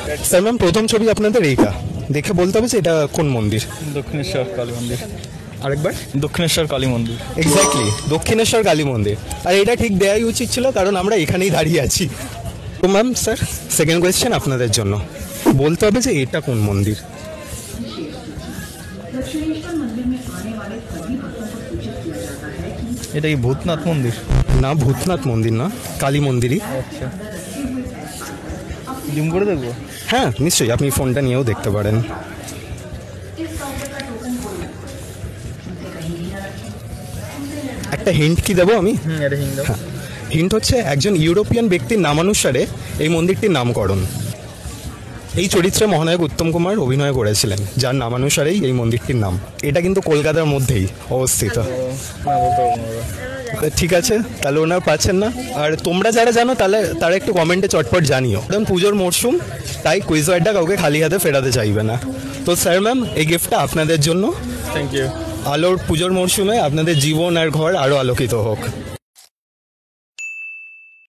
Sir ma'am, প্রথম ছবি আপনাদের এইটা দেখে বলতে হবে যে এটা কোন মন্দির। দক্ষিণেশ্বর কালী মন্দির। আরেকবার। দক্ষিণেশ্বর কালী মন্দির। এক্স্যাক্টলি, দক্ষিণেশ্বর কালী মন্দির। আর এটা ঠিক দেওয়াই উচিত ছিল, কারণ আমরা এখানেই দাঁড়িয়ে আছি। তো ম্যাম স্যার, সেকেন্ড কোয়েশ্চেন আপনাদের জন্য, বলতে হবে যে এটা কোন মন্দির। এটা কি ভূতনাথ মন্দির? না, ভূতনাথ মন্দির না, কালী মন্দিরই। আচ্ছা, জুম করে দেখবো? হ্যাঁ নিশ্চয়ই, আপনি ফোনটা নিয়েও দেখতে পারেন। একটা হিন্ট কি দেবো আমি? এটা হিন্দু। হিন্ট হচ্ছে একজন ইউরোপিয়ান ব্যক্তির নামানুসারে এই মন্দিরটির নামকরণ। এই চরিত্রে মহানায়ক উত্তম কুমার অভিনয় করেছিলেন, যার নামানুসারেই এই মন্দিরটির নাম। এটা কিন্তু কলকাতার মধ্যেই অবস্থিত। ঠিক আছে, তাহলে ওনার পাচ্ছেন না। আর তোমরা যারা জানো তাহলে তারা একটু কমেন্টে চটপট জানিও, কারণ পুজোর মরশুম, তাই কুইজ ওয়ার্ডটা কাউকে খালি হাতে ফেরাতে চাইবে না। তো স্যার ম্যাম, এই গিফটটা আপনাদের জন্য। Thank you. আলোর পুজোর মরশুমে আপনাদের জীবন আর ঘর আরও আলোকিত হোক।